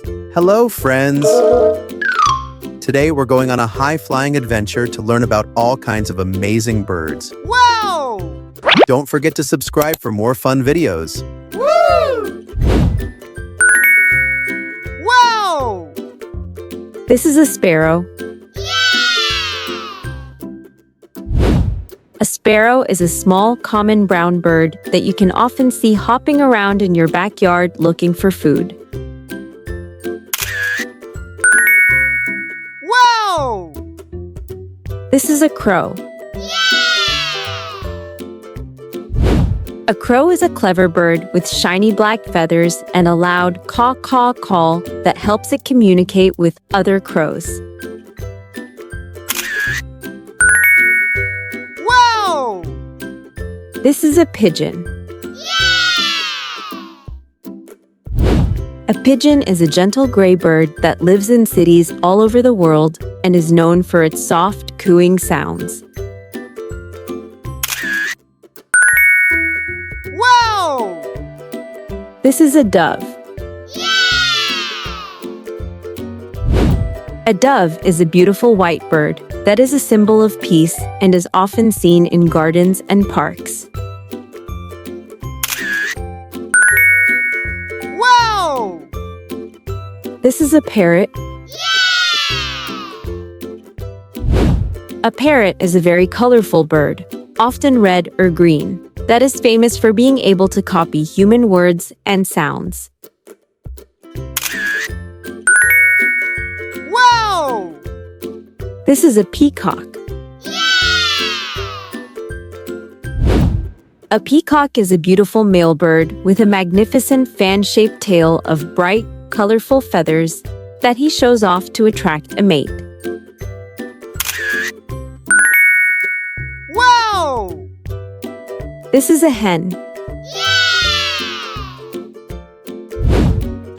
Hello, friends! Today we're going on a high-flying adventure to learn about all kinds of amazing birds. Wow! Don't forget to subscribe for more fun videos. Woo! Wow! This is a sparrow. A sparrow is a small, common brown bird that you can often see hopping around in your backyard looking for food. Wow! This is a crow. A crow is a clever bird with shiny black feathers and a loud caw-caw call that helps it communicate with other crows. Wow! This is a pigeon. A pigeon is a gentle gray bird that lives in cities all over the world and is known for its soft, cooing sounds. Wow! This is a dove. A dove is a beautiful white bird that is a symbol of peace and is often seen in gardens and parks. Wow! This is a parrot. A parrot is a very colorful bird, often red or green, that is famous for being able to copy human words and sounds. Wow! This is a peacock. A peacock is a beautiful male bird with a magnificent fan-shaped tail of bright, colorful feathers that he shows off to attract a mate. Wow! This is a hen.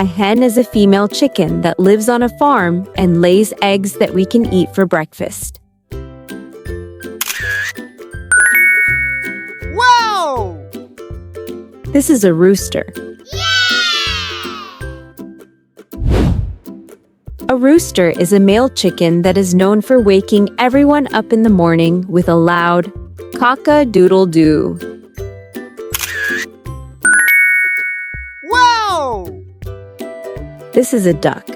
A hen is a female chicken that lives on a farm and lays eggs that we can eat for breakfast. Wow! This is a rooster. A rooster is a male chicken that is known for waking everyone up in the morning with a loud cock-a-doodle-doo. Wow! This is a duck.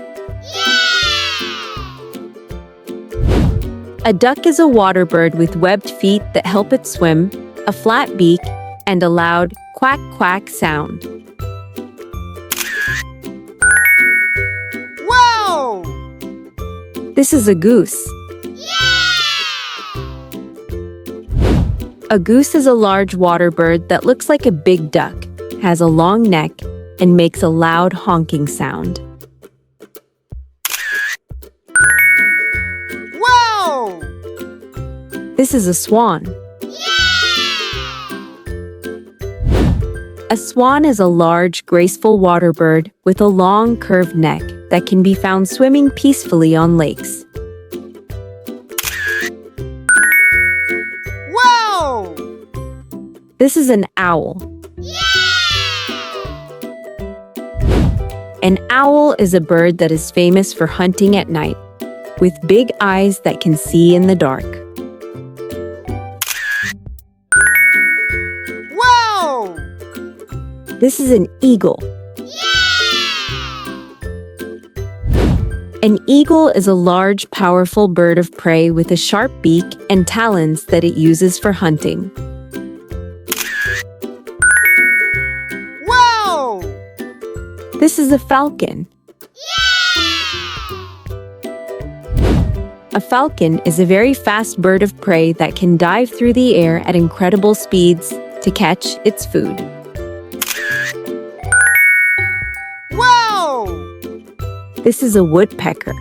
A duck is a water bird with webbed feet that help it swim, a flat beak, and a loud quack-quack sound. Wow! This is a goose. A goose is a large water bird that looks like a big duck, has a long neck, and makes a loud honking sound. Wow! This is a swan. A swan is a large, graceful water bird with a long, curved neck that can be found swimming peacefully on lakes. Wow! This is an owl. An owl is a bird that is famous for hunting at night, with big eyes that can see in the dark. Wow! This is an eagle. An eagle is a large, powerful bird of prey with a sharp beak and talons that it uses for hunting. Wow! This is a falcon. A falcon is a very fast bird of prey that can dive through the air at incredible speeds to catch its food. Wow! This is a woodpecker.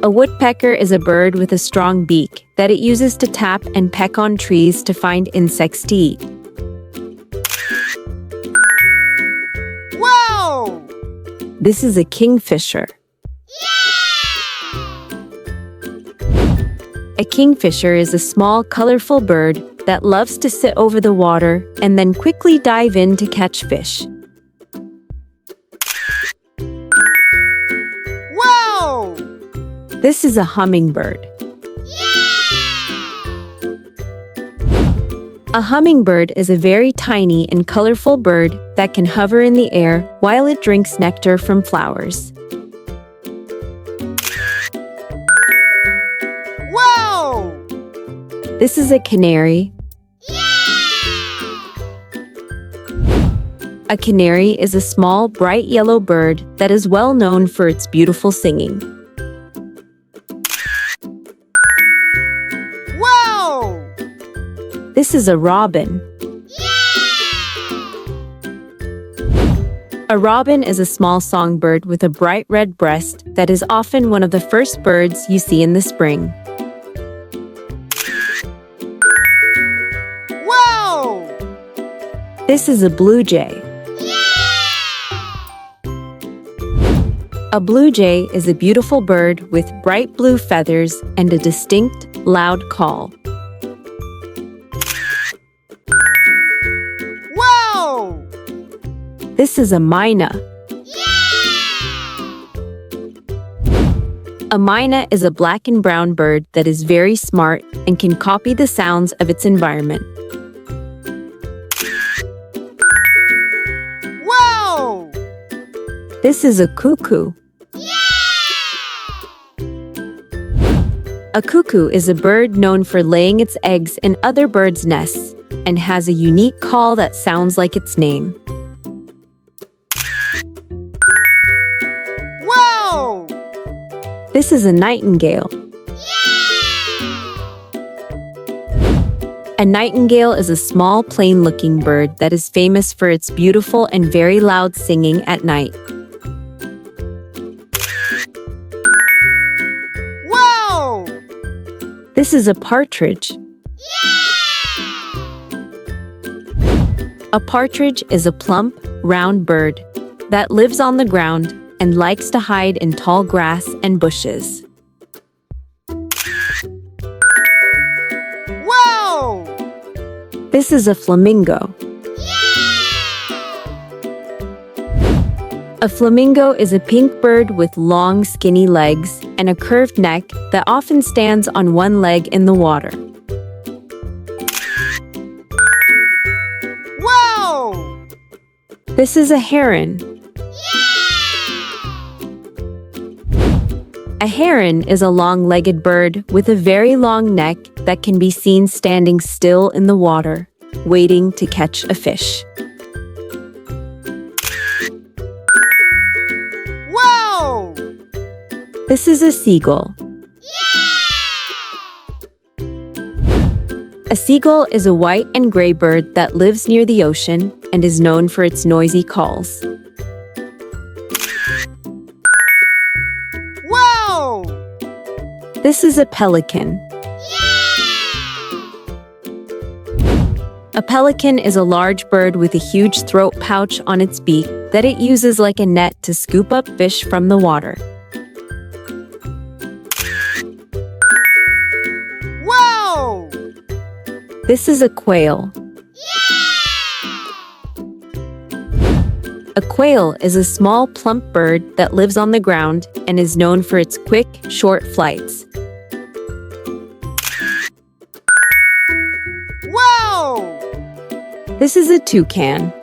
A woodpecker is a bird with a strong beak that it uses to tap and peck on trees to find insects to eat. Wow! This is a kingfisher. A kingfisher is a small, colorful bird that loves to sit over the water and then quickly dive in to catch fish. This is a hummingbird. A hummingbird is a very tiny and colorful bird that can hover in the air while it drinks nectar from flowers. Wow! This is a canary. A canary is a small, bright yellow bird that is well known for its beautiful singing. Wow! This is a robin. A robin is a small songbird with a bright red breast that is often one of the first birds you see in the spring. Wow! This is a blue jay. A blue jay is a beautiful bird with bright blue feathers and a distinct, loud call. Wow! This is a myna. A myna is a black and brown bird that is very smart and can copy the sounds of its environment. Wow! This is a cuckoo. A cuckoo is a bird known for laying its eggs in other birds' nests and has a unique call that sounds like its name. Wow! This is a nightingale. A nightingale is a small, plain-looking bird that is famous for its beautiful and very loud singing at night. Wow! This is a partridge. A partridge is a plump, round bird that lives on the ground and likes to hide in tall grass and bushes. Wow! This is a flamingo. A flamingo is a pink bird with long, skinny legs and a curved neck that often stands on one leg in the water. Wow! This is a heron. A heron is a long-legged bird with a very long neck that can be seen standing still in the water, waiting to catch a fish. Wow! This is a seagull. A seagull is a white and gray bird that lives near the ocean and is known for its noisy calls. Wow! This is a pelican. A pelican is a large bird with a huge throat pouch on its beak that it uses like a net to scoop up fish from the water. Wow! This is a quail. A quail is a small, plump bird that lives on the ground and is known for its quick, short flights. Wow! This is a toucan.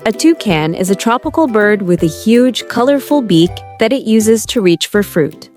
A toucan is a tropical bird with a huge, colorful beak that it uses to reach for fruit.